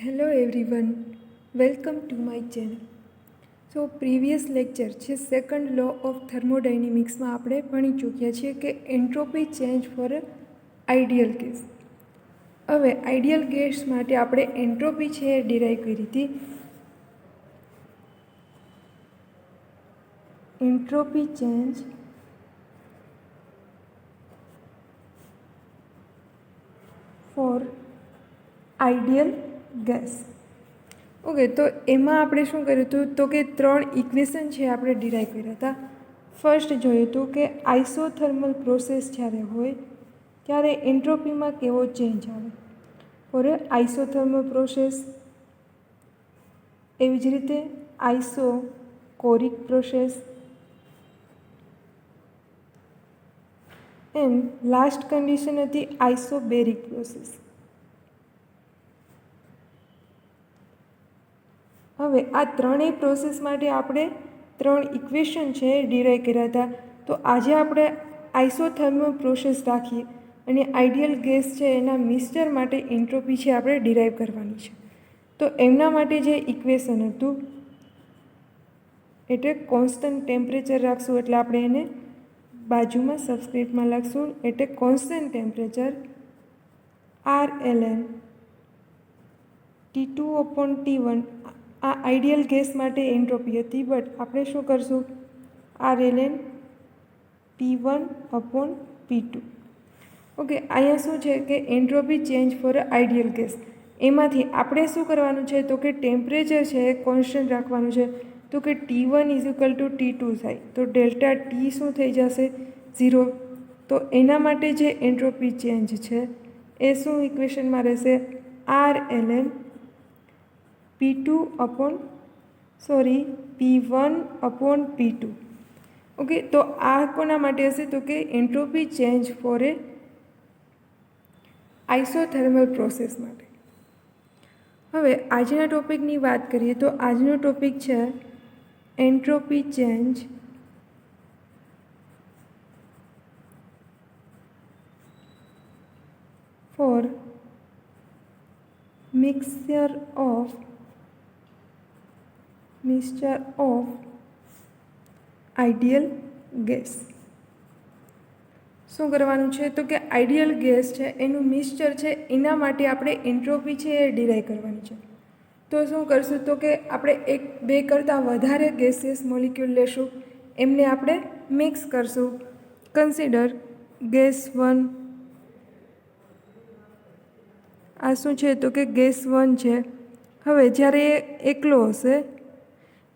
Hello everyone, welcome to my channel. So previous lecture છે second law of થર્મોડાયનેમિક્સમાં આપણે ભણી ચૂક્યા છીએ કે entropy change for ideal gas. હવે આઈડિયલ ગેસ માટે આપણે એન્ટ્રોપી છે એ ડિરાઈવ કરી હતી. Entropy change for ideal gas. Okay, તો એમાં આપણે શું કર્યું હતું તો કે 3 ઇક્વેશન છે આપણે ડિરાઈવ કર્યા હતા. ફર્સ્ટ જોયું હતું કે આઇસોથર્મલ પ્રોસેસ જ્યારે હોય ત્યારે એન્ટ્રોપીમાં કેવો ચેન્જ આવે ફોર આઇસોથર્મલ પ્રોસેસ. એવી જ રીતે આઇસોકોરિક પ્રોસેસ એન્ડ લાસ્ટ કન્ડિશન હતી આઇસોબેરિક પ્રોસેસ. હવે આ ત્રણેય પ્રોસેસ માટે આપણે 3 ઇક્વેશન છે ડિરાઈવ કર્યા હતા. તો આજે આપણે આઇસોથર્મલ પ્રોસેસ રાખીએ અને આઈડિયલ ગેસ છે એના મિક્સચર માટે એન્ટ્રોપી છે આપણે ડિરાઈવ કરવાની છે. તો એમના માટે જે ઇક્વેશન હતું એટલે કોન્સ્ટન્ટ ટેમ્પરેચર રાખશું, એટલે આપણે એને બાજુમાં સબસ્ક્રિપ્ટમાં લખશું, એટલે કોન્સ્ટન્ટ ટેમ્પરેચર RLN T2/T1 આ આઈડિયલ ગેસ માટે એન્ટ્રોપી હતી. બટ આપણે શું કરશું, RLN P1/P2. ઓકે, અહીંયા શું છે કે entropy change for ideal gas. એમાંથી આપણે શું કરવાનું છે તો કે ટેમ્પરેચર છે એ કોન્સ્ટન્ટ રાખવાનું છે. તો કે T1 = T2 થાય તો ડેલ્ટા T શું થઈ જશે, 0. તો એના માટે જે એન્ટ્રોપી ચેન્જ છે એ શું ઇક્વેશનમાં રહેશે, RLN P1/P2. ઓકે, તો આ કોના માટે હશે તો કે entropy change for A isothermal process માટે. હવે આજના ટોપિકની વાત કરીએ તો આજનો ટોપિક છે entropy change for mixture of ideal gas. શું કરવાનું છે તો કે આઈડિયલ ગેસ છે એનું મિક્સચર છે એના માટે આપણે એન્ટ્રોપી છે એ ડિરાઈવ કરવાની છે. તો શું કરશું તો કે આપણે 1-2 કરતાં વધારે ગેસિયસ મોલિક્યુલ લેશું, એમને આપણે મિક્સ કરશું. Consider gas 1. આ શું છે તો કે ગેસ 1 છે. હવે જ્યારે એ એકલો હશે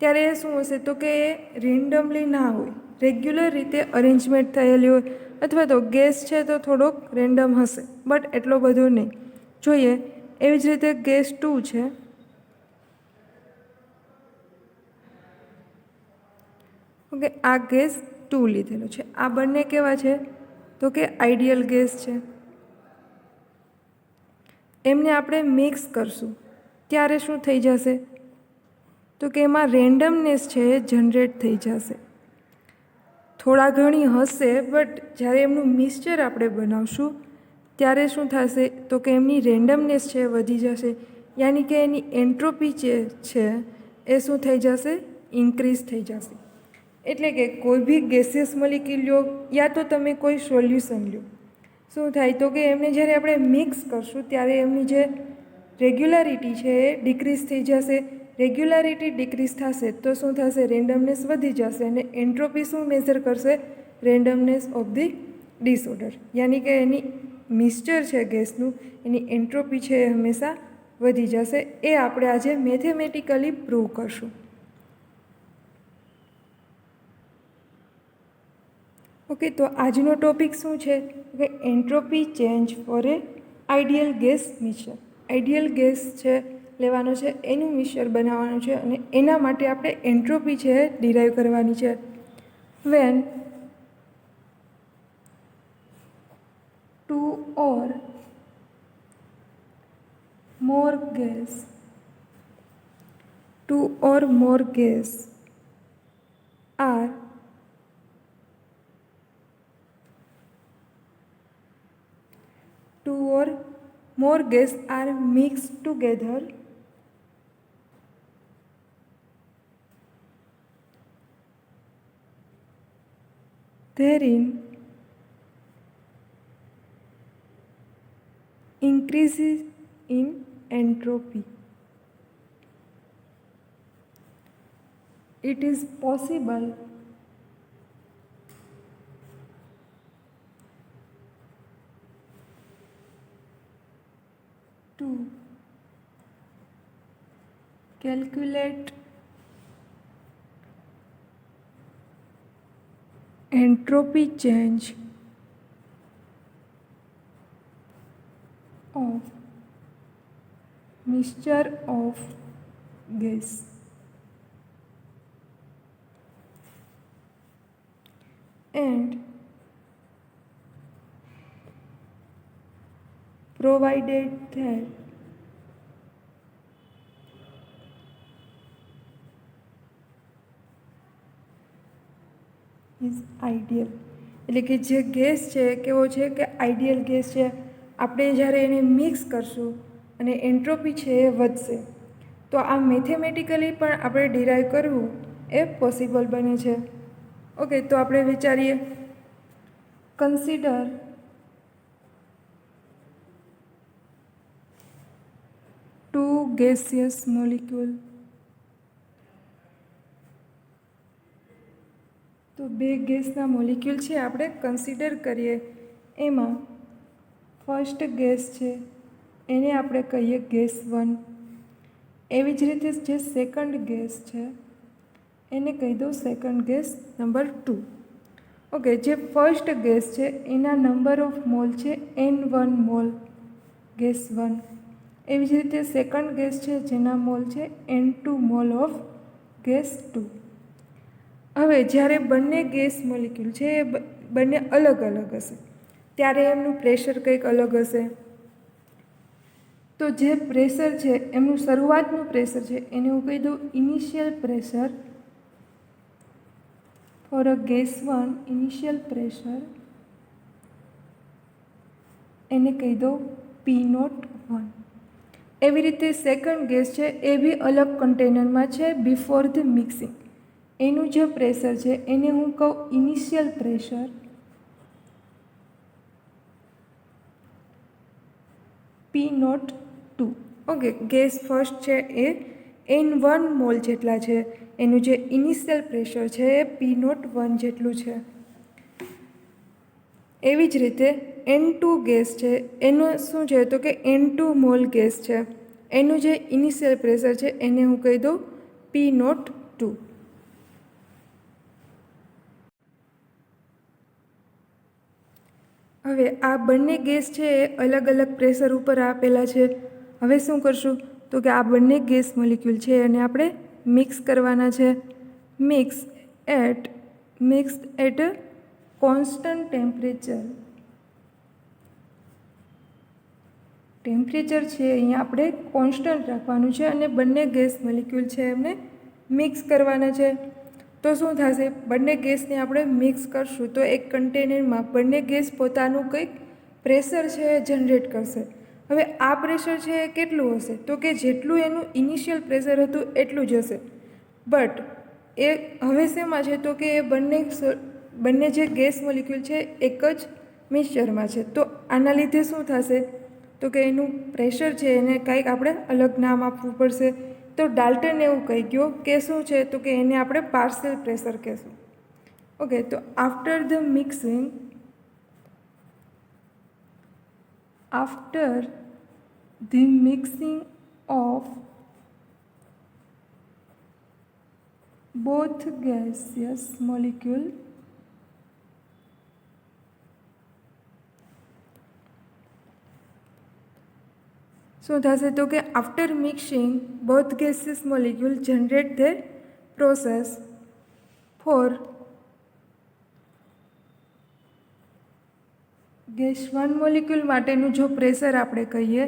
ત્યારે એ શું હશે તો કે એ રેન્ડમલી ના હોય, રેગ્યુલર રીતે અરેન્જમેન્ટ થયેલી હોય, અથવા તો ગેસ છે તો થોડોક રેન્ડમ હશે બટ એટલો બધો નહીં જોઈએ. એવી જ રીતે ગેસ 2 છે. ઓકે, આ ગેસ 2 લીધેલો છે. આ બંને કેવા છે તો કે આઈડિયલ ગેસ છે. એમને આપણે મિક્સ કરશું ત્યારે શું થઈ જશે તો કે એમાં રેન્ડમનેસ છે એ જનરેટ થઈ જશે. થોડા ઘણી હશે બટ જ્યારે એમનું મિક્સચર આપણે બનાવશું ત્યારે શું થશે તો કે એમની રેન્ડમનેસ છે વધી જશે, યાની કે એની એન્ટ્રોપી છે એ શું થઈ જશે, ઇન્ક્રીઝ થઈ જશે. એટલે કે કોઈ બી ગેસિયસ મોલિક્યુલ લો યા તો તમે કોઈ સોલ્યુશન લો, શું થાય તો કે એમને જ્યારે આપણે મિક્સ કરશું ત્યારે એમની જે રેગ્યુલારિટી છે એ ડિક્રીઝ થઈ જશે. રેગ્યુલારિટી ડિક્રીઝ થશે તો શું થશે, રેન્ડમનેસ વધી જશે અને એન્ટ્રોપી શું મેઝર કરશે, રેન્ડમનેસ ઓફ ધી ડિસઓર્ડર, યાની કે એની મિક્સચર છે ગેસનું એની એન્ટ્રોપી છે એ હંમેશા વધી જશે. એ આપણે આજે મેથેમેટિકલી પ્રૂવ કરશું. ઓકે, તો આજનો ટોપિક શું છે કે entropy change for a ideal gas mixture. Ideal gas છે લેવાનો છે, એનું મિક્સચર બનાવવાનું છે અને એના માટે આપણે એન્ટ્રોપી છે ડિરાઈવ કરવાની છે. When 2 or more gas are mixed together therein increases in entropy. It is possible to calculate entropy change of mixture of gas and provided that is ideal, એટલે કે જે ગેસ છે કેવો છે કે આઈડિયલ ગેસ છે. આપણે જ્યારે એને મિક્સ કરશું અને એન્ટ્રોપી છે એ વધશે, તો આ મેથેમેટિકલી પણ આપણે ડિરાઈવ કરવું એ પોસિબલ બને છે. ઓકે, તો આપણે વિચારીએ. Consider two gaseous molecule. તો બે ગેસના મોલિક્યુલ છે આપણે કન્સિડર કરીએ. એમાં ફર્સ્ટ ગેસ છે એને આપણે કહીએ ગેસ 1. એવી જ રીતે જે સેકન્ડ ગેસ છે એને કહી દઉં સેકન્ડ ગેસ નંબર 2. ઓકે, જે ફર્સ્ટ ગેસ છે એના નંબર ઓફ મોલ છે N1 મોલ, ગેસ 1. એવી જ રીતે સેકન્ડ ગેસ છે જેના મોલ છે N2 મોલ ઓફ ગેસ 2. હવે જ્યારે બંને ગેસ મોલિક્યુલ છે એ બંને અલગ અલગ હશે ત્યારે એમનું પ્રેશર કંઈક અલગ હશે. તો જે પ્રેશર છે એમનું શરૂઆતનું પ્રેશર છે એને હું કહી દઉં initial pressure. For a gas 1 initial pressure એને કહી દો P01. એવી રીતે સેકન્ડ ગેસ છે એ બી અલગ કન્ટેનરમાં છે બિફોર ધ મિક્સિંગ. એનું જે પ્રેશર છે એને હું કહું initial pressure P02. Okay, gas first છે એ N1 મોલ જેટલા છે, એનું જે ઇનિશિયલ પ્રેશર છે એ P01 જેટલું છે. એવી જ રીતે N2 ગેસ છે એનું શું છે તો કે N2 મોલ ગેસ છે, એનું જે ઇનિશિયલ પ્રેશર છે એને હું કહી દઉં P02. હવે આ બંને ગેસ છે એ અલગ અલગ પ્રેશર ઉપર આપેલા છે. હવે શું કરશું તો કે આ બંને ગેસ મોલિક્યુલ છે અને આપણે મિક્સ કરવાના છે. Mixed at constant temperature. Temperature છે અહીંયા આપણે કોન્સ્ટન્ટ રાખવાનું છે અને બંને ગેસ મોલિક્યુલ છે એમને મિક્સ કરવાના છે. તો શું થશે, બંને ગેસને આપણે મિક્સ કરશું તો એક કન્ટેનરમાં બંને ગેસ પોતાનું કંઈક પ્રેશર છે એ જનરેટ કરશે. હવે આ પ્રેશર છે એ કેટલું હશે તો કે જેટલું એનું ઇનિશિયલ પ્રેશર હતું એટલું જ હશે. બટ એ હવે શેમાં છે તો કે એ બંને જે ગેસ મોલિક્યુલ છે એક જ મિક્સચરમાં છે. તો આના લીધે શું થશે તો કે એનું પ્રેશર છે એને કંઈક આપણે અલગ નામ આપવું પડશે. તો ડાલ્ટન એવું કહી ગયો કે શું છે તો કે એને આપણે પાર્શિયલ પ્રેશર કહેશું. ઓકે, તો after the mixing of both gaseous molecule શું થશે તો કે after mixing both gaseous molecule generate their process for gas 1 molecule માટેનું જો પ્રેશર આપણે કહીએ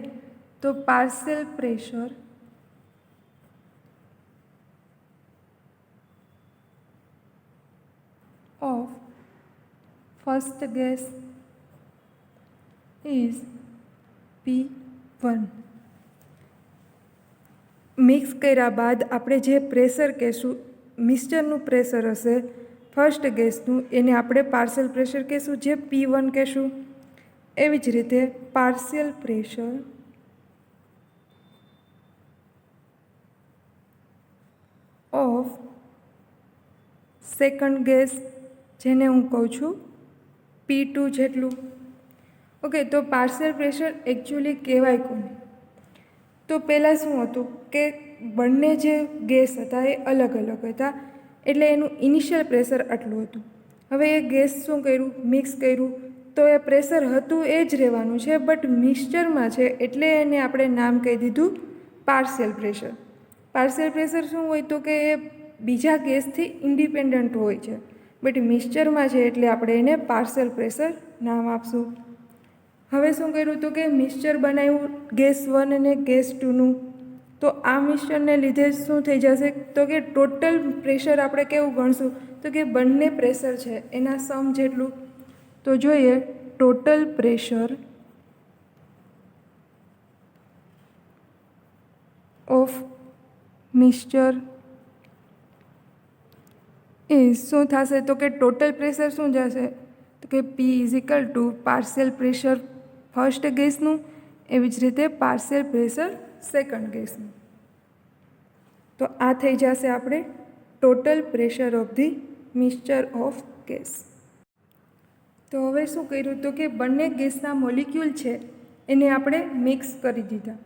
તો partial pressure of first gas is P1. Mix કર્યા બાદ આપણે જે પ્રેશર કહેશું મિક્સચરનું પ્રેશર હશે ફર્સ્ટ ગેસનું એને આપણે પાર્શિયલ પ્રેશર કહેશું, જે P1 કહેશું. એવી જ રીતે partial pressure of second gas, જેને હું કહું છું P2 જેટલું. ઓકે, તો પાર્શિયલ પ્રેશર એકચ્યુઅલી કહેવાય કોને? તો પહેલાં શું હતું કે બંને જે ગેસ હતા એ અલગ અલગ હતા, એટલે એનું ઇનિશિયલ પ્રેશર આટલું હતું. હવે એ ગેસ શું કર્યું, મિક્સ કર્યું, તો એ પ્રેશર હતું એ જ રહેવાનું છે, બટ મિક્સચરમાં છે એટલે એને આપણે નામ કહી દીધું પાર્શિયલ પ્રેશર. પાર્શિયલ પ્રેશર શું હોય તો કે એ બીજા ગેસથી ઇન્ડિપેન્ડન્ટ હોય છે, બટ મિક્સચરમાં છે એટલે આપણે એને પાર્શિયલ પ્રેશર નામ આપશું. હવે શું કર્યું તો કે મિક્સચર બનાવ્યું ગેસ 1 અને ગેસ 2નું, તો આ મિક્સચરને લીધે શું થઈ જશે તો કે ટોટલ પ્રેશર આપણે કેવું ગણશું તો કે બંને પ્રેશર છે એના સમ જેટલું. તો જોઈએ total pressure of mixture is શું થશે તો કે ટોટલ પ્રેશર શું જશે તો કે P is equal two partial pressure first ગેસનું, એવી જ રીતે પાર્શિયલ પ્રેશર સેકન્ડ ગેસનું. તો આ થઈ જશે આપણે total pressure of the mixture of gas. તો હવે શું કર્યું તો કે બંને ગેસના મોલિક્યુલ છે એને આપણે મિક્સ કરી દીધા.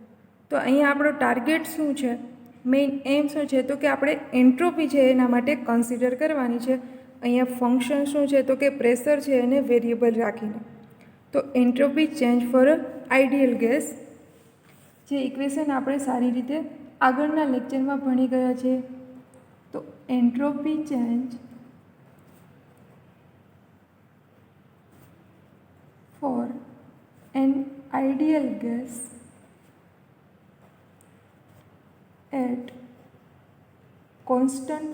તો અહીંયા આપણો ટાર્ગેટ શું છે, મેઇન એમ શું છે તો કે આપણે એન્ટ્રોપી છે એના માટે કન્સિડર કરવાની છે. અહીંયા ફંક્શન શું છે તો કે પ્રેશર છે એને વેરિયેબલ રાખીને. તો entropy change for ideal gas, જે ઇક્વેશન આપણે સારી રીતે આગળના લેક્ચરમાં ભણી ગયા છે. તો entropy change for an ideal gas at constant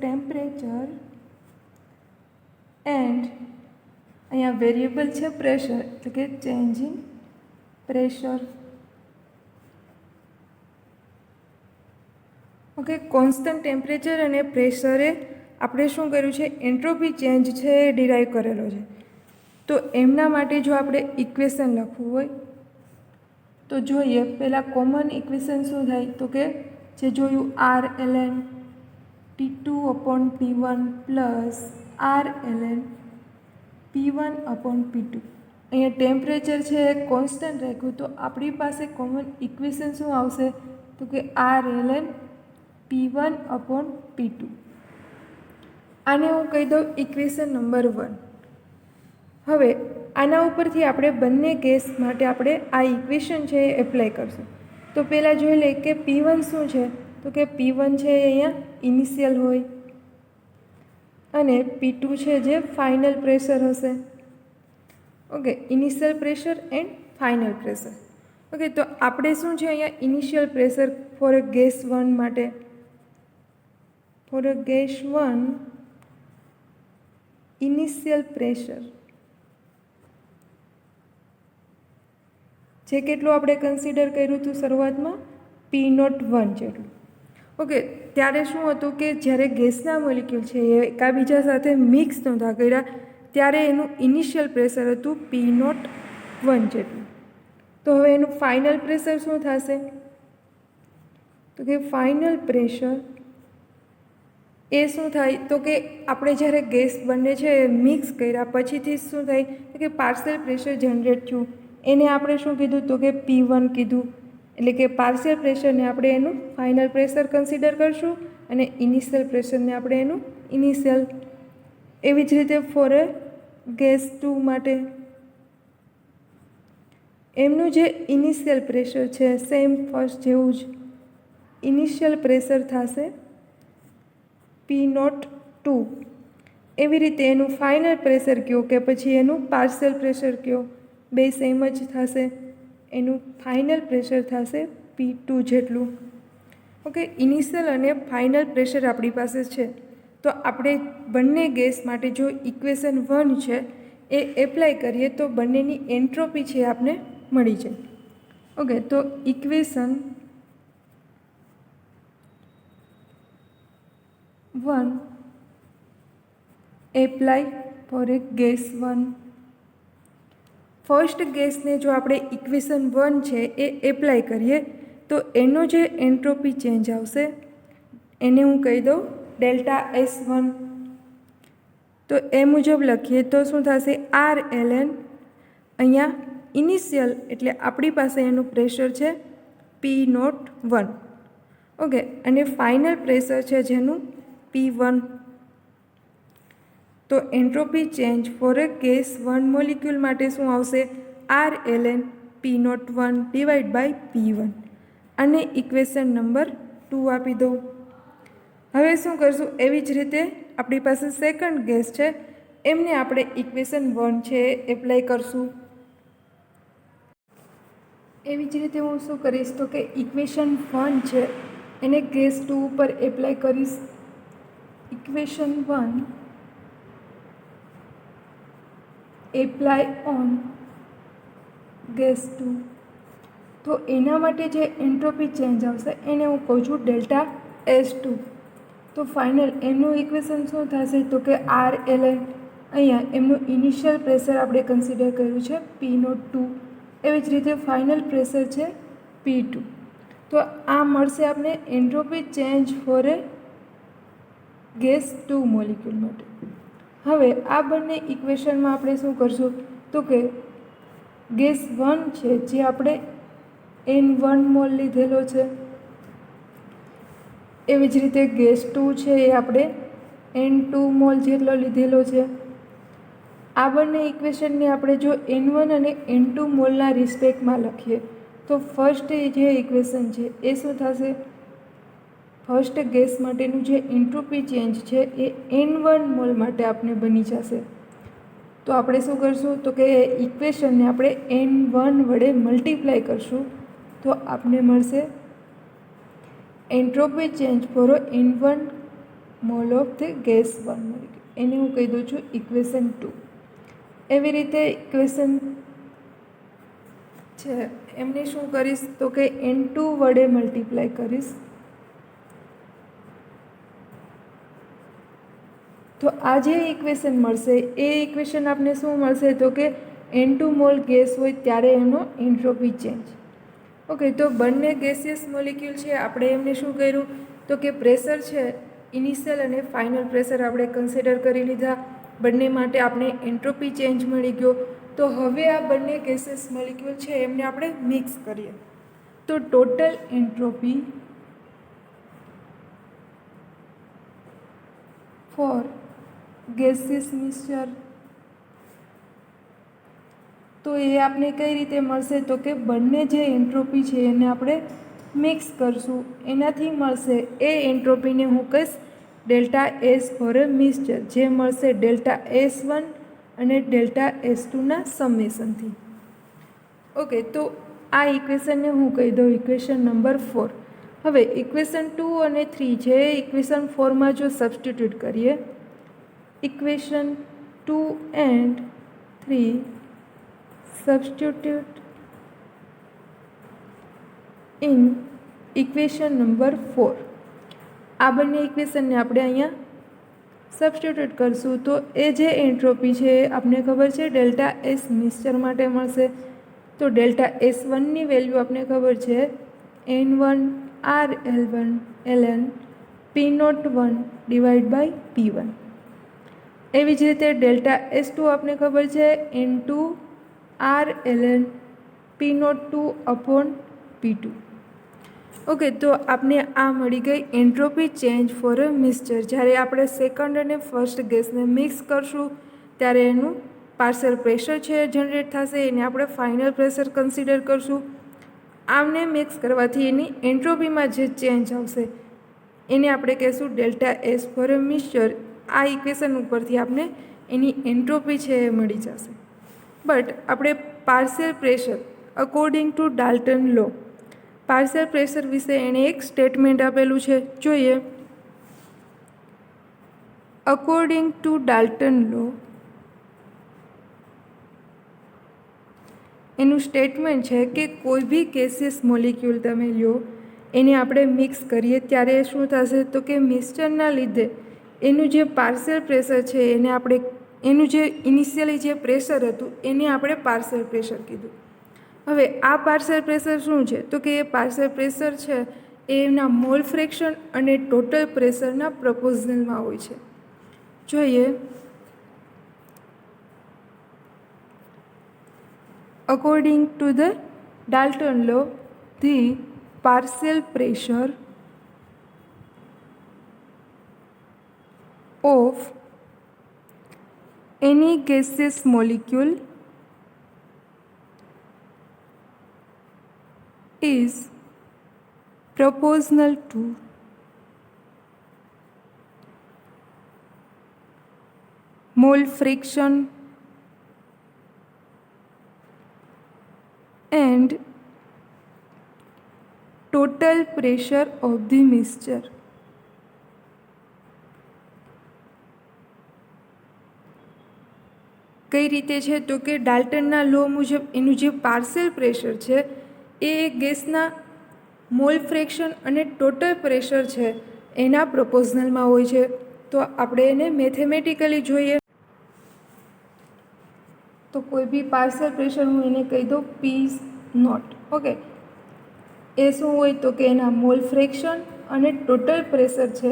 temperature and અહીંયા વેરિયેબલ છે પ્રેશર, એટલે કે change in pressure. Okay, constant temperature અને પ્રેશરે આપણે શું કર્યું છે, એન્ટ્રોપી ચેન્જ છે એ ડિરાઈવ કરેલો છે. તો એમના માટે જો આપણે ઇક્વેશન લખવું હોય તો જોઈએ પહેલાં કોમન ઇક્વેશન શું થાય તો કે જે જોયું Rln T2/T1 plus Rln P1/P2. અહીંયા ટેમ્પરેચર છે એ કોન્સ્ટન્ટ રાખ્યું, તો આપણી પાસે કોમન ઇક્વેશન શું આવશે તો કે Rln P1/P2. આને હું કહી દઉં ઇક્વેશન નંબર 1. હવે આના ઉપરથી આપણે બંને ગેસ માટે આપણે આ ઇક્વેશન છે એ એપ્લાય કરશું. તો પહેલાં જોઈ લઈએ કે P1 શું છે તો કે P1 છે એ અહીંયા ઇનિશિયલ હોય અને P2 છે જે ફાઇનલ પ્રેશર હશે. Okay, initial pressure and final pressure. Okay, તો આપણે શું છે અહીંયા ઇનિશિયલ પ્રેશર ફોર ગેસ 1 માટે, ફોર ગેસ 1 ઇનિશિયલ પ્રેશર જે કેટલું આપણે કન્સિડર કર્યું હતું શરૂઆતમાં P01 જેટલું. ઓકે, ત્યારે શું હતું કે જ્યારે ગેસના મોલિક્યુલ છે એ એકાબીજા સાથે મિક્સ નહોતા કર્યા ત્યારે એનું ઇનિશિયલ પ્રેશર હતું P01 જેટલું. તો હવે એનું ફાઇનલ પ્રેશર શું થશે તો કે ફાઇનલ પ્રેશર એ શું થાય તો કે આપણે જ્યારે ગેસ બંને છે એ મિક્સ કર્યા પછીથી શું થાય તો કે પાર્શિયલ પ્રેશર જનરેટ થયું, એને આપણે શું કીધું તો કે P1 કીધું. એટલે કે પાર્શિયલ પ્રેશરને આપણે એનું ફાઇનલ પ્રેશર કન્સિડર કરશું અને ઇનિશિયલ પ્રેશરને આપણે એનું ઇનિશિયલ. એવી જ રીતે ફોર ગેસ 2 માટે એમનું જે ઇનિશિયલ પ્રેશર છે સેમ ફર્સ્ટ જેવું જ ઇનિશિયલ પ્રેશર થશે P02. એવી રીતે એનું ફાઇનલ પ્રેશર કયો કે પછી એનું પાર્શિયલ પ્રેશર કયો, બે સેમ જ થશે. એનું ફાઇનલ પ્રેશર થશે P2 જેટલું. ઓકે, ઇનિશિયલ અને ફાઇનલ પ્રેશર આપણી પાસે છે. તો આપણે બંને ગેસ માટે જો ઇક્વેશન 1 છે એ એપ્લાય કરીએ તો બંનેની એન્ટ્રોપી છે આપને મળી જાય. ઓકે, તો ઇક્વેશન 1 એપ્લાય ફોર એ ગેસ 1. ફર્સ્ટ ગેસને જો આપણે ઇક્વેશન 1 છે એ એપ્લાય કરીએ તો એનો જે એન્ટ્રોપી ચેન્જ આવશે એને હું કહી દઉં ડેલ્ટા S1. તો એ મુજબ લખીએ તો શું થશે RLN. અહીંયા ઇનિશિયલ એટલે આપણી પાસે એનું પ્રેશર છે P01. ઓકે, અને ફાઇનલ પ્રેશર છે જેનું P1. તો entropy change for A gas 1 molecule માટે શું આવશે RLN P01 divide by P1. અને ઇક્વેશન નંબર 2 આપી દો. હવે શું કરશું, એવી જ રીતે આપણી પાસે સેકન્ડ ગેસ છે એમને આપણે ઇક્વેશન 1 છે એપ્લાય કરશું. એવી જ રીતે હું શું કરીશ તો કે ઇક્વેશન 1 છે એને ગેસ 2 ઉપર એપ્લાય કરીશ. Equation 1 apply on gas 2. તો એના માટે જે એન્ટ્રોપી ચેન્જ આવશે એને હું કહું છું ડેલ્ટા S2. તો ફાઇનલ એનું ઇક્વેશન શું થશે તો કે RLN. અહીંયા એમનું ઇનિશિયલ પ્રેશર આપણે કન્સિડર કર્યું છે P02. એવી જ રીતે ફાઇનલ પ્રેશર છે P2. તો આ મળશે આપણે entropy change for A gas 2 molecule માટે. હવે આ બંને ઇક્વેશનમાં આપણે શું કરશું તો કે ગેસ 1 છે જે આપણે N1 મોલ લીધેલો છે, એવી જ રીતે ગેસ 2 છે એ આપણે N2 મોલ જેટલો લીધેલો છે. આ બંને ઇક્વેશનને આપણે જો N1 અને N2 મોલના રિસ્પેક્ટમાં લખીએ તો ફર્સ્ટ જે ઇક્વેશન છે એ શું થશે, ફર્સ્ટ ગેસ માટેનું જે એન્ટ્રોપી ચેન્જ છે એ N1 મોલ માટે આપણે બની જશે. તો આપણે શું કરશું તો કે ઇક્વેશનને આપણે N1 વડે મલ્ટીપ્લાય કરશું તો આપણે મળશે entropy change for N1 mole of the gas 1 molecule. એને હું કહી દઉં છું ઇક્વેશન 2. એવી રીતે ઇક્વેશન છે એમને શું કરીશ તો કે N2 વડે મલ્ટીપ્લાય કરીશ. તો આ જે ઇક્વેશન મળશે એ ઇક્વેશન આપણે શું મળશે તો કે N2 મોલ ગેસ હોય ત્યારે એનો એન્ટ્રોપી ચેન્જ. ઓકે, તો બંને ગેસિયસ મોલિક્યુલ છે આપણે એમને શું કર્યું તો કે પ્રેશર છે ઇનિશિયલ અને ફાઇનલ પ્રેશર આપણે કન્સિડર કરી લીધા. બંને માટે આપણે એન્ટ્રોપી ચેન્જ મળી ગયો. તો હવે આ બંને ગેસિયસ મોલિક્યુલ છે એમને આપણે મિક્સ કરીએ તો total entropy for gaseous mixture તો એ આપણે કઈ રીતે મળશે તો કે બંને જે એન્ટ્રોપી છે એને આપણે મિક્સ કરશું. એનાથી મળશે એ એન્ટ્રોપીને હું કહીશ ડેલ્ટા S ફોર એ મિક્સચર, જે મળશે ડેલ્ટા S1 અને ડેલ્ટા S2ના સમેશનથી. ઓકે, તો આ ઇક્વેશનને હું કહી દઉં ઇક્વેશન નંબર 4. હવે ઇક્વેશન 2 અને 3 છે ઇક્વેશન 4માં જો સબસ્ટિટ્યૂટ કરીએ equation 2 and 3 substitute in equation number 4. આ બંને ઇક્વેશનને આપણે અહીંયા સબસ્ટિટ્યૂટ કરશું તો એ જે એન્ટ્રોપી છે આપણે ખબર છે ડેલ્ટા S મિક્સચર માટે મળશે. તો ડેલ્ટા S1ની વેલ્યુ આપણે ખબર છે N1 RL1 ln P01 divide by P1. એવી જ રીતે ડેલ્ટા S2 આપણે ખબર છે N2 RLN P02 upon P2. Okay, તો આપણે આ મળી ગઈ entropy change for a mixture. જ્યારે આપણે સેકન્ડ અને ફર્સ્ટ ગેસને મિક્સ કરશું ત્યારે એનું પાર્શિયલ પ્રેશર છે જનરેટ થશે, એને આપણે ફાઇનલ પ્રેશર કન્સિડર કરશું. આમને મિક્સ કરવાથી એની એન્ટ્રોપીમાં જે ચેન્જ આવશે એને આપણે કહેશું delta S for a mixture. આ ઇક્વેશન ઉપરથી આપણે એની એન્ટ્રોપી છે એ મળી જશે. બટ આપણે partial pressure according to Dalton law, partial pressure વિશે એણે એક સ્ટેટમેન્ટ આપેલું છે, જોઈએ. અકોર્ડિંગ ટુ ડાલ્ટન લો એનું સ્ટેટમેન્ટ છે કે કોઈ બી ગેસિયસ મોલિક્યુલ તમે લો એને આપણે મિક્સ કરીએ ત્યારે શું થશે તો કે મિક્સચરના લીધે એનું જે પાર્શિયલ પ્રેશર છે એને આપણે એનું જે ઇનિશિયલી જે પ્રેશર હતું એને આપણે પાર્શિયલ પ્રેશર કીધું. હવે આ પાર્શિયલ પ્રેશર શું છે? તો કે એ પાર્શિયલ પ્રેશર છે એના મોલ ફ્રેક્શન અને ટોટલ પ્રેશરના પ્રપોઝનલમાં હોય છે. જોઈએ, according to the Dalton law, the partial pressure of any gaseous molecule is proportional to mole friction and total pressure of the mixture. કઈ રીતે છે? તો કે ડાલ્ટનના લો મુજબ એનું જે પાર્શિયલ પ્રેશર છે એ ગેસના મોલ ફ્રેક્શન અને ટોટલ પ્રેશર છે એના પ્રપોઝનલમાં હોય છે. તો આપણે એને મેથેમેટિકલી જોઈએ તો કોઈ બી પાર્શિયલ પ્રેશર હું એને કહી દઉં P0. ઓકે, એ શું હોય? તો કે એના મોલ ફ્રેક્શન અને ટોટલ પ્રેશર છે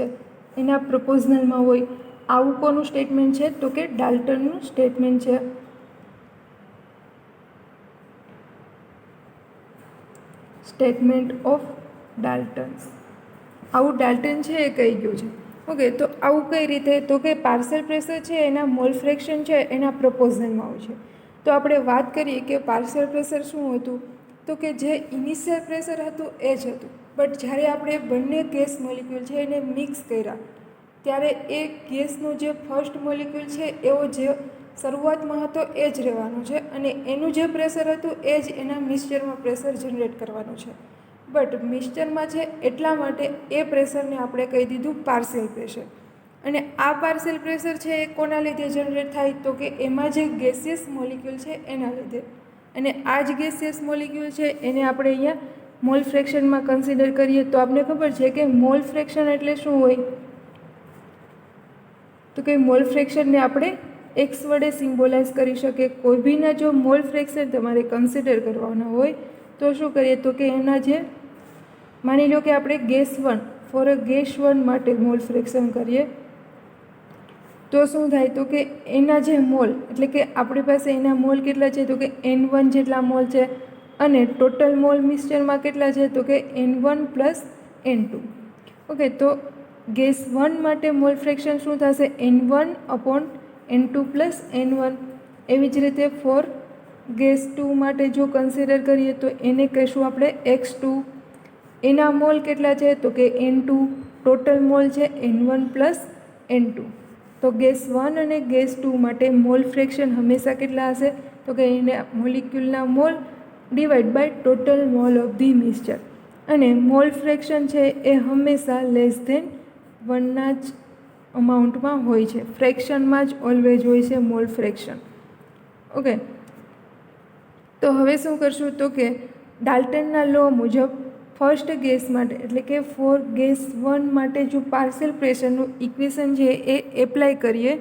એના પ્રપોઝનલમાં હોય. આવું કોનું સ્ટેટમેન્ટ છે? તો કે ડાલ્ટનનું સ્ટેટમેન્ટ છે. Statement of Dalton's. આવું ડાલ્ટન છે એ કહી ગયું છે. ઓકે, તો આવું કઈ રીતે? તો કે પાર્શિયલ પ્રેશર છે એના મોલ ફ્રેક્શન છે એના પ્રપોઝનલમાં હોય છે. તો આપણે વાત કરીએ કે પાર્શિયલ પ્રેશર શું હતું? તો કે જે ઇનિશિયલ પ્રેશર હતું એ જ હતું, બટ જ્યારે આપણે બંને ગેસ મોલિક્યુલ છે એને મિક્સ કર્યા ત્યારે એ ગેસનો જે ફર્સ્ટ મોલિક્યુલ છે એવો જે શરૂઆતમાં હતો એ જ રહેવાનો છે અને એનું જે પ્રેશર હતું એ જ એના મિક્સચરમાં પ્રેશર જનરેટ કરવાનું છે. બટ મિક્સચરમાં છે એટલા માટે એ પ્રેશરને આપણે કહી દીધું પાર્શિયલ પ્રેશર. અને આ પાર્શિયલ પ્રેશર છે એ કોના લીધે જનરેટ થાય? તો કે એમાં જે ગેસિયસ મોલિક્યુલ છે એના લીધે. અને આ જ ગેસિયસ મોલિક્યુલ છે એને આપણે અહીંયા મોલ ફ્રેક્શનમાં કન્સિડર કરીએ તો આપણે ખબર છે કે મોલ ફ્રેક્શન એટલે શું હોય? તો કે મોલ ફ્રેક્શનને આપણે એક્સ વડે સિમ્બોલાઇઝ કરી શકીએ. કોઈ બીના જો મોલ ફ્રેક્શન તમારે કન્સિડર કરવાના હોય તો શું કરીએ? તો કે એના જે માની લો કે આપણે ગેસ 1 ફોર અ ગેસ 1 માટે મોલ ફ્રેક્શન કરીએ તો શું થાય? તો કે એના જે મોલ એટલે કે આપણી પાસે એના મોલ કેટલા છે? તો કે N1 જેટલા મોલ છે અને ટોટલ મોલ મિક્સચરમાં કેટલા છે? તો કે N1 પ્લસ N2. ઓકે, તો ગેસ 1 માટે મોલ ફ્રેક્શન શું થશે? N1 upon N2 plus N1. એવી જ રીતે ફોર ગેસ 2 માટે જો કન્સિડર કરીએ તો એને કહીશું આપણે X2. એના મોલ કેટલા છે? તો કે N2. ટોટલ મોલ છે N1 પ્લસ N2. તો ગેસ 1 અને ગેસ 2 માટે મોલ ફ્રેક્શન હંમેશા કેટલા હશે? તો કે એને મોલિક્યુલના mole divide by total mole of the mixture. અને મોલ ફ્રેક્શન છે એ હંમેશા લેસ ધેન 1ના જ અમાઉન્ટમાં હોય છે. ફ્રેક્શનમાં જ ઓલવેઝ હોય છે મોલ ફ્રેક્શન. ઓકે, તો હવે શું કરશું? તો કે ડાલ્ટનના લો મુજબ ફર્સ્ટ ગેસ માટે એટલે કે ફોર ગેસ 1 માટે જો પાર્શિયલ પ્રેશરનું ઇક્વેશન છે એ એપ્લાય કરીએ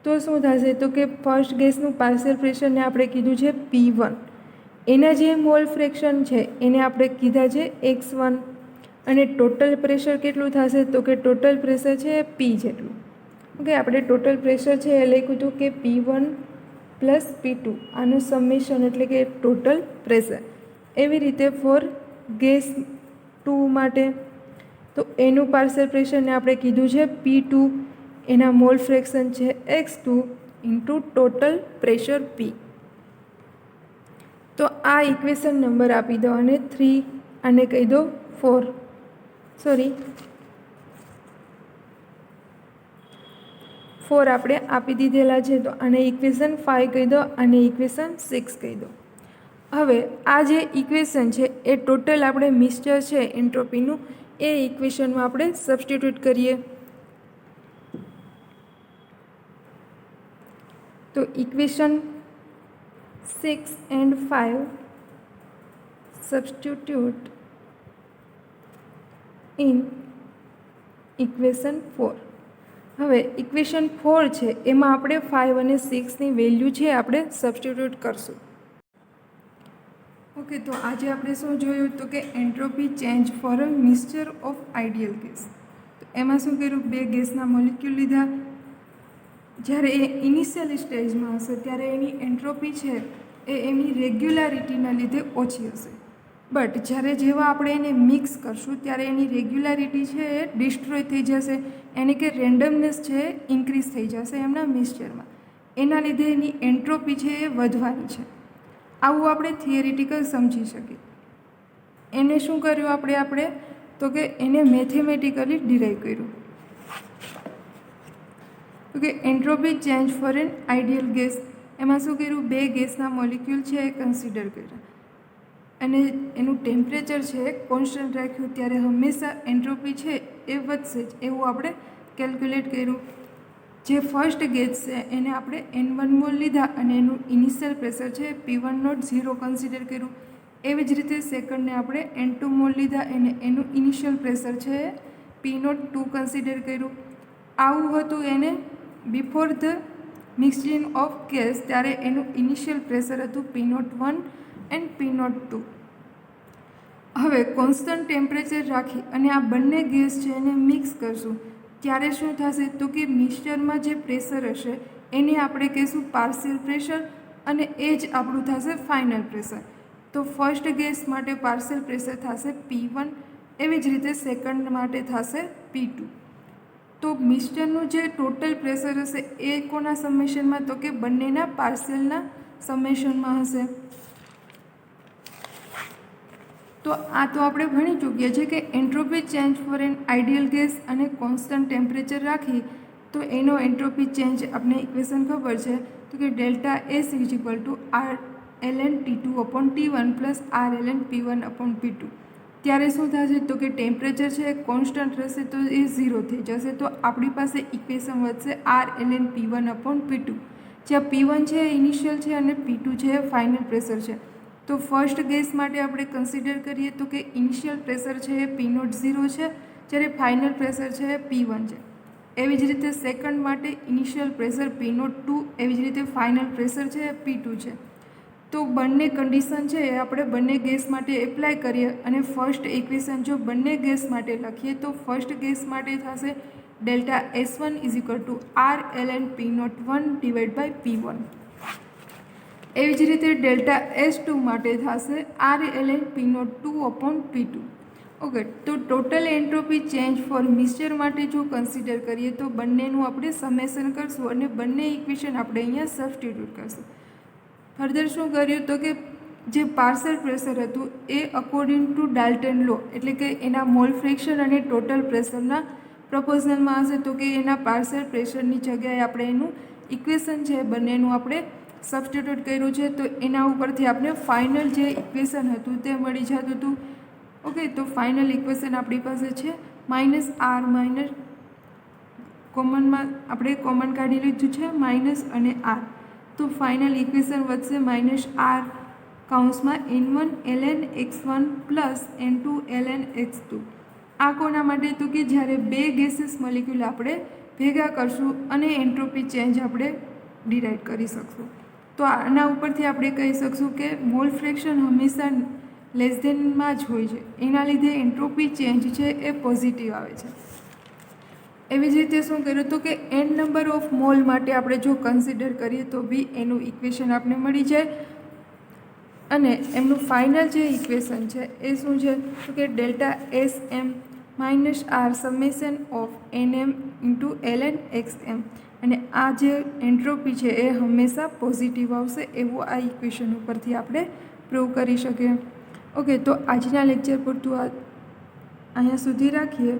તો શું થશે? તો કે ફર્સ્ટ ગેસનું પાર્શિયલ પ્રેશરને આપણે કીધું છે P1. એના જે મોલ ફ્રેક્શન છે એને આપણે કીધા છે X1 અને ટોટલ પ્રેશર કેટલું થશે? તો કે ટોટલ પ્રેશર છે P જેટલું. ઓકે, આપણે ટોટલ પ્રેશર છે એ લખ્યું હતું કે P1 પ્લસ P2 આનું સમેશન એટલે કે ટોટલ પ્રેશર. એવી રીતે ફોર ગેસ 2 માટે તો એનું પાર્શિયલ પ્રેશરને આપણે કીધું છે P2. એના મોલ ફ્રેક્શન છે X2 into total pressure P. તો આ ઇક્વેશન નંબર આપી દો અને 3 આને કહી દો 4 આપણે આપી દીધેલા છે. તો આને ઇક્વેશન 5 કહી દો અને ઇક્વેશન 6 કહી દો. હવે આ જે ઇક્વેશન છે એ ટોટલ આપણે મિક્સચર છે એન્ટ્રોપીનું એ ઇક્વેશનમાં આપણે સબસ્ટિટ્યૂટ કરીએ તો equation 6 and 5 substitute in equation 4. હવે ઇક્વેશન 4 છે એમાં આપણે 5 અને 6ની વેલ્યુ છે આપણે સબસ્ટિટ્યૂટ કરશું. ઓકે, તો આજે આપણે શું જોયું તો કે entropy change for a mixture of ideal gas. તો એમાં શું કર્યું, બે ગેસના મોલિક્યુલ લીધા. જ્યારે એ ઇનિશિયલ સ્ટેજમાં હશે ત્યારે એની એન્ટ્રોપી છે એ એની રેગ્યુલારિટીના લીધે ઓછી હશે. બટ જ્યારે જેવા આપણે એને મિક્સ કરશું ત્યારે એની રેગ્યુલારિટી છે એ ડિસ્ટ્રોય થઈ જશે, એને કે રેન્ડમનેસ છે એ ઇન્ક્રીઝ થઈ જશે એમના મિક્સચરમાં. એના લીધે એની એન્ટ્રોપી છે એ વધવાની છે. આવું આપણે થિયરિટિકલ સમજી શકીએ. એને શું કર્યું આપણે તો કે એને મેથેમેટિકલી ડિરાઈવ કર્યું. તો કે entropy change for an ideal gas, એમાં શું કર્યું, બે ગેસના મોલિક્યુલ છે એ કન્સિડર કર્યા અને એનું ટેમ્પરેચર છે એ કોન્સ્ટન્ટ રાખ્યું, ત્યારે હંમેશા એન્ટ્રોપી છે એ વધશે જ એવું આપણે કેલ્ક્યુલેટ કર્યું. જે ફર્સ્ટ ગેસ છે એને આપણે N1 મોલ લીધા અને એનું ઇનિશિયલ પ્રેશર છે P1.0 કન્સિડર કર્યું. એવી જ રીતે સેકન્ડને આપણે N2 મોલ લીધા અને એનું ઇનિશિયલ પ્રેશર છે P02 કન્સિડર કર્યું. આવું હતું એને before the mixing of gas, ત્યારે એનું ઇનિશિયલ પ્રેશર હતું P01 એન્ડ P02. હવે કોન્સ્ટન્ટ ટેમ્પરેચર રાખી અને આ બંને ગેસ છે એને મિક્સ કરશું ત્યારે શું થશે તો કે મિક્સચરમાં જે પ્રેશર હશે એને આપણે કહીશું પાર્શિયલ પ્રેશર અને એ જ આપણું થશે ફાઇનલ પ્રેશર. તો ફર્સ્ટ ગેસ માટે પાર્શિયલ પ્રેશર થશે P1, એવી જ રીતે સેકન્ડ માટે થશે P2. તો મિક્સચરનું જે ટોટલ પ્રેશર હશે એ કોના સમેશનમાં તો કે બંનેના પાર્શિયલના સમેશનમાં હશે. તો આ તો આપણે ભણી ચૂક્યા છે કે entropy change for an ideal gas અને કોન્સ્ટન્ટ ટેમ્પરેચર રાખી તો એનો એન્ટ્રોપી ચેન્જ આપણે ઇક્વેશન ખબર છે તો કે delta S is equal to Rln T2 upon T1 plus Rln P1 upon P2. ત્યારે શું થશે તો કે ટેમ્પરેચર છે કોન્સ્ટન્ટ રહેશે તો એ 0 થઈ જશે. તો આપણી પાસે ઇક્વેશન વધશે Rln P1 અપોન P2, જ્યાં P1 છે ઇનિશિયલ છે અને P2 છે ફાઇનલ પ્રેશર છે. તો ફર્સ્ટ ગેસ માટે આપણે કન્સિડર કરીએ તો કે ઇનિશિયલ પ્રેશર છે એ P0 છે, જ્યારે ફાઇનલ પ્રેશર છે એ P1 છે. એવી જ રીતે સેકન્ડ માટે ઇનિશિયલ પ્રેશર P02, એવી જ રીતે ફાઇનલ પ્રેશર છે એ P2 છે. તો બંને કન્ડિશન છે એ આપણે બંને ગેસ માટે એપ્લાય કરીએ અને ફર્સ્ટ ઇક્વેશન જો બંને ગેસ માટે લખીએ તો ફર્સ્ટ ગેસ માટે થશે delta S1 is equal to Rln P01 divide by P1. એવી જ રીતે ડેલ્ટા S2 માટે થશે Rln P02 upon P2. Okay, તો total entropy change for mixture માટે જો કન્સિડર કરીએ તો બંનેનું આપણે સમેશન કરશું અને બંને ઇક્વેશન આપણે અહીંયા સબસ્ટિટ્યૂટ કરશું. ફર્ધર શું કર્યું તો કે જે પાર્શિયલ પ્રેશર હતું એ અકોર્ડિંગ ટુ ડાલ્ટન લો, એટલે કે એના મોલ ફ્રેક્શન અને ટોટલ પ્રેશરના પ્રપોઝલમાં હશે તો કે એના પાર્શિયલ પ્રેશરની જગ્યાએ આપણે એનું ઇક્વેશન છે બંનેનું આપણે સબસ્ટિટ્યૂટ કર્યું છે. તો એના ઉપરથી આપણે ફાઇનલ જે ઇક્વેશન હતું તે મળી જતું હતું. ઓકે, તો ફાઇનલ ઇક્વેશન આપણી પાસે છે -r માઇનસ કોમનમાં આપણે કોમન કાઢી લીધું છે માઇનસ અને r. તો ફાઇનલ ઇક્વેશન વધશે -r કૌંસમાં N1 ln x1 plus N2 ln x2. આ કોના માટે તો કે જ્યારે બે ગેસીસ મોલિક્યુલ આપણે ભેગા કરશું અને એન્ટ્રોપી ચેન્જ આપણે ડિરાઈવ કરી શકશું. તો આના ઉપરથી આપણે કહી શકશું કે મોલ ફ્રેક્શન હંમેશા લેસ ધેનમાં જ હોય છે, એના લીધે એન્ટ્રોપી ચેન્જ છે એ પોઝિટિવ આવે છે. એવી જ રીતે શું કર્યું તો કે n નંબર ઓફ મોલ માટે આપણે જો કન્સિડર કરીએ તો બી એનું ઇક્વેશન આપણે મળી જાય અને એમનું ફાઇનલ જે ઇક્વેશન છે એ શું છે તો કે delta SM minus r summation of NM into ln XM. અને આ જે એન્ટ્રોપી છે એ હંમેશા પોઝિટિવ આવશે એવું આ ઇક્વેશન ઉપરથી આપણે પ્રૂવ કરી શકીએ. ઓકે, તો આજના લેક્ચર પૂરતું અહીંયા સુધી રાખીએ.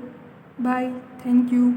Bye, thank you.